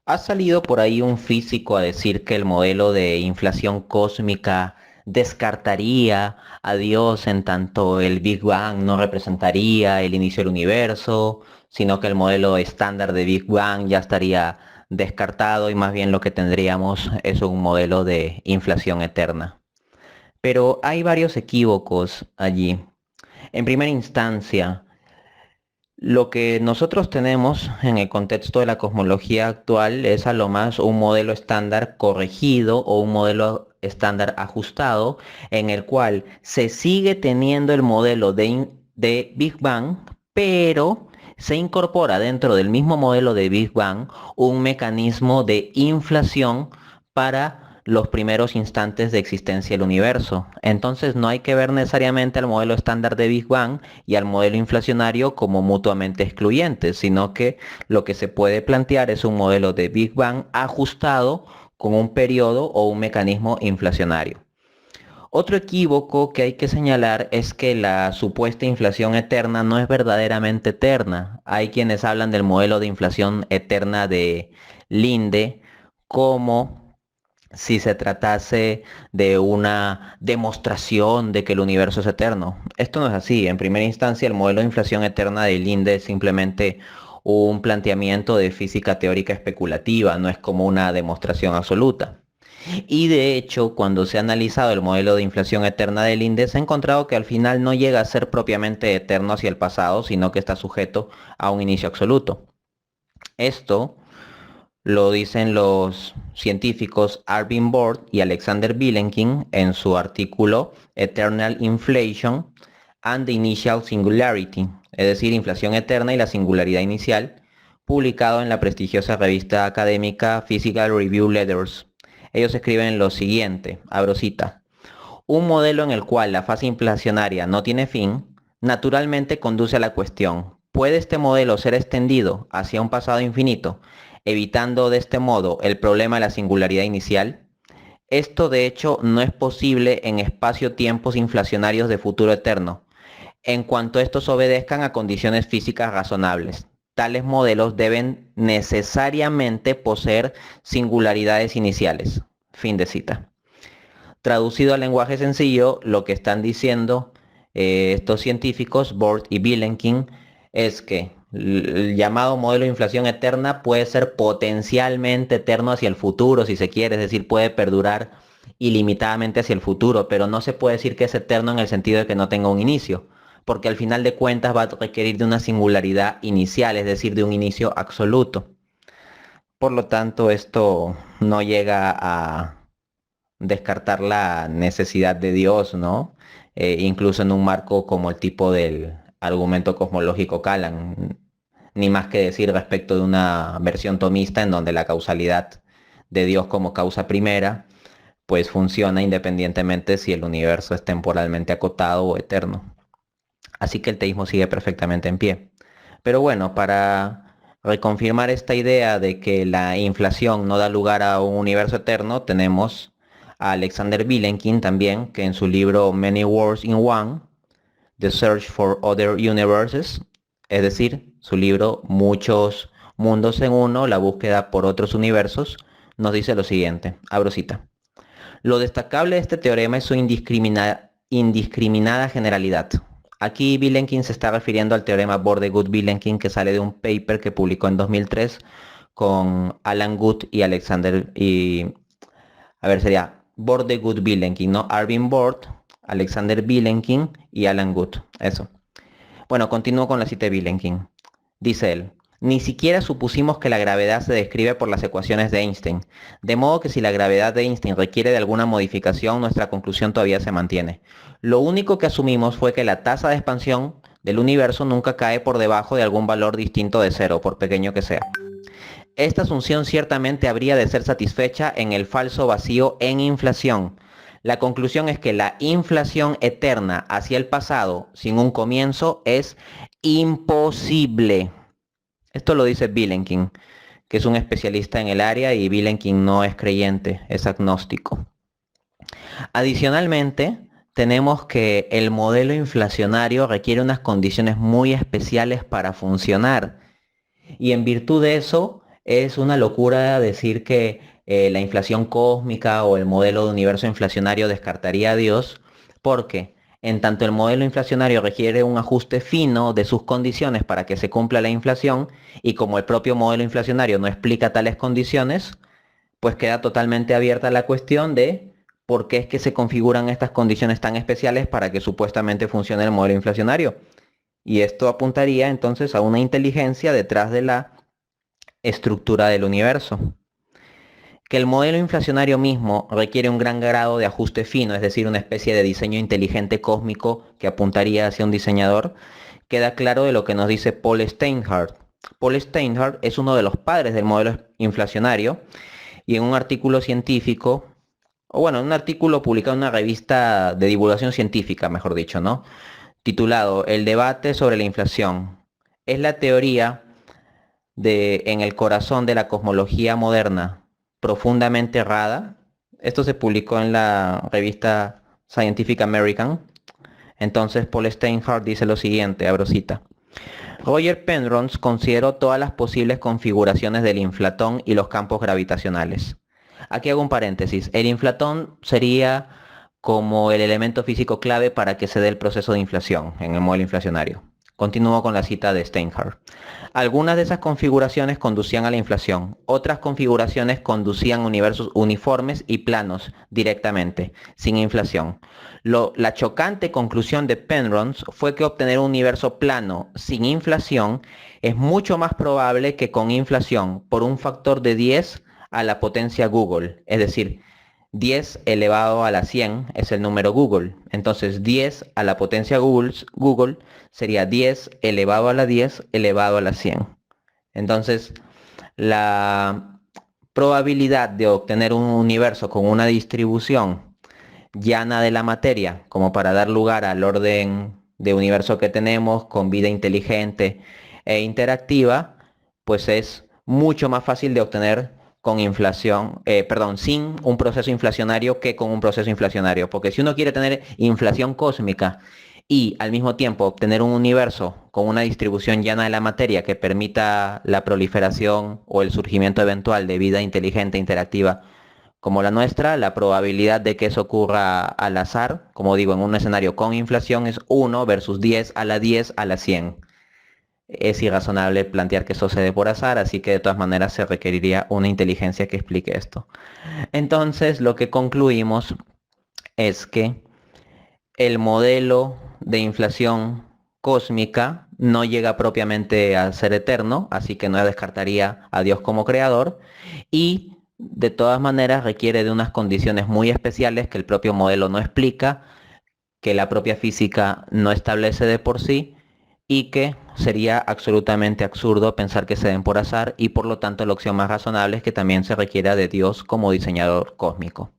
Ha salido por ahí un físico a decir que el modelo de inflación cósmica descartaría a Dios en tanto el Big Bang no representaría el inicio del universo, sino que el modelo estándar de Big Bang ya estaría descartado y más bien lo que tendríamos es un modelo de inflación eterna. Pero hay varios equívocos allí. En primera instancia, lo que nosotros tenemos en el contexto de la cosmología actual es a lo más un modelo estándar corregido o un modelo estándar ajustado en el cual se sigue teniendo el modelo de Big Bang, pero se incorpora dentro del mismo modelo de Big Bang un mecanismo de inflación para los primeros instantes de existencia del universo. Entonces no hay que ver necesariamente al modelo estándar de Big Bang y al modelo inflacionario como mutuamente excluyentes, sino que lo que se puede plantear es un modelo de Big Bang ajustado con un periodo o un mecanismo inflacionario. Otro equívoco que hay que señalar es que la supuesta inflación eterna no es verdaderamente eterna. Hay quienes hablan del modelo de inflación eterna de Linde como si se tratase de una demostración de que el universo es eterno. Esto no es así. En primera instancia, el modelo de inflación eterna de Linde es simplemente un planteamiento de física teórica especulativa, no es como una demostración absoluta. Y de hecho, cuando se ha analizado el modelo de inflación eterna del índice, se ha encontrado que al final no llega a ser propiamente eterno hacia el pasado, sino que está sujeto a un inicio absoluto. Esto lo dicen los científicos Arvin Bord y Alexander Vilenkin en su artículo Eternal Inflation and the Initial Singularity, es decir, inflación eterna y la singularidad inicial, publicado en la prestigiosa revista académica Physical Review Letters. Ellos escriben lo siguiente, abro cita: un modelo en el cual la fase inflacionaria no tiene fin, naturalmente conduce a la cuestión: ¿puede este modelo ser extendido hacia un pasado infinito, evitando de este modo el problema de la singularidad inicial? Esto de hecho no es posible en espacio-tiempos inflacionarios de futuro eterno, en cuanto estos obedezcan a condiciones físicas razonables. Tales modelos deben necesariamente poseer singularidades iniciales. Fin de cita. Traducido al lenguaje sencillo, lo que están diciendo estos científicos, Bord y Vilenkin, es que el llamado modelo de inflación eterna puede ser potencialmente eterno hacia el futuro, si se quiere, es decir, puede perdurar ilimitadamente hacia el futuro, pero no se puede decir que es eterno en el sentido de que no tenga un inicio, porque al final de cuentas va a requerir de una singularidad inicial, es decir, de un inicio absoluto. Por lo tanto, esto no llega a descartar la necesidad de Dios, ¿no? Incluso en un marco como el tipo del argumento cosmológico Kalam, ni más que decir respecto de una versión tomista en donde la causalidad de Dios como causa primera, pues funciona independientemente si el universo es temporalmente acotado o eterno. Así que el teísmo sigue perfectamente en pie. Pero bueno, para reconfirmar esta idea de que la inflación no da lugar a un universo eterno, tenemos a Alexander Vilenkin también, que en su libro Many Worlds in One, The Search for Other Universes, es decir, su libro Muchos Mundos en Uno, la búsqueda por otros universos, nos dice lo siguiente, abro cita: lo destacable de este teorema es su indiscriminada generalidad. Aquí Vilenkin se está refiriendo al teorema Borde-Good-Vilenkin, que sale de un paper que publicó en 2003 con Alan Guth y Alexander y a ver, sería Borde-Good-Vilenkin, ¿no? Arvin Bord, Alexander Vilenkin y Alan Guth. Eso. Bueno, continúo con la cita de Vilenkin. Dice él: ni siquiera supusimos que la gravedad se describe por las ecuaciones de Einstein, de modo que si la gravedad de Einstein requiere de alguna modificación, nuestra conclusión todavía se mantiene. Lo único que asumimos fue que la tasa de expansión del universo nunca cae por debajo de algún valor distinto de cero, por pequeño que sea. Esta asunción ciertamente habría de ser satisfecha en el falso vacío en inflación. La conclusión es que la inflación eterna hacia el pasado sin un comienzo es imposible. Esto lo dice Vilenkin, que es un especialista en el área, y Vilenkin no es creyente, es agnóstico. Adicionalmente, tenemos que el modelo inflacionario requiere unas condiciones muy especiales para funcionar. Y en virtud de eso, Es una locura decir que la inflación cósmica o el modelo de universo inflacionario descartaría a Dios, porque en tanto el modelo inflacionario requiere un ajuste fino de sus condiciones para que se cumpla la inflación, y como el propio modelo inflacionario no explica tales condiciones, pues queda totalmente abierta la cuestión de por qué es que se configuran estas condiciones tan especiales para que supuestamente funcione el modelo inflacionario. Y esto apuntaría entonces a una inteligencia detrás de la estructura del universo. Que el modelo inflacionario mismo requiere un gran grado de ajuste fino, es decir, una especie de diseño inteligente cósmico que apuntaría hacia un diseñador, queda claro de lo que nos dice Paul Steinhardt. Paul Steinhardt es uno de los padres del modelo inflacionario, y en un artículo científico, o bueno, en un artículo publicado en una revista de divulgación científica, mejor dicho, ¿no? Titulado El debate sobre la inflación. Es la teoría en el corazón de la cosmología moderna, profundamente errada. Esto se publicó en la revista Scientific American. Entonces Paul Steinhardt dice lo siguiente, abro cita. Roger Penrose consideró todas las posibles configuraciones del inflatón y los campos gravitacionales. Aquí hago un paréntesis. El inflatón sería como el elemento físico clave para que se dé el proceso de inflación en el modelo inflacionario. Continúo con la cita de Steinhardt. Algunas de esas configuraciones conducían a la inflación, otras configuraciones conducían a universos uniformes y planos directamente, sin inflación. La chocante conclusión de Penrose fue que obtener un universo plano sin inflación es mucho más probable que con inflación por un factor de 10 a la potencia Google, es decir, 10 elevado a la 100 es el número Google. Entonces 10 a la potencia Google sería 10 elevado a la 10 elevado a la 100. Entonces la probabilidad de obtener un universo con una distribución llana de la materia, como para dar lugar al orden de universo que tenemos, con vida inteligente e interactiva, pues es mucho más fácil de obtener con inflación, perdón, sin un proceso inflacionario que con un proceso inflacionario. Porque si uno quiere tener inflación cósmica y al mismo tiempo obtener un universo con una distribución llana de la materia que permita la proliferación o el surgimiento eventual de vida inteligente interactiva como la nuestra, la probabilidad de que eso ocurra al azar, como digo, en un escenario con inflación es 1 versus 10 a la 10 a la 100. Es irrazonable plantear que eso se dé por azar, así que de todas maneras se requeriría una inteligencia que explique esto. Entonces, lo que concluimos es que el modelo de inflación cósmica no llega propiamente a ser eterno, así que no descartaría a Dios como creador, y de todas maneras requiere de unas condiciones muy especiales que el propio modelo no explica, que la propia física no establece de por sí, y que sería absolutamente absurdo pensar que se den por azar, y por lo tanto la opción más razonable es que también se requiera de Dios como diseñador cósmico.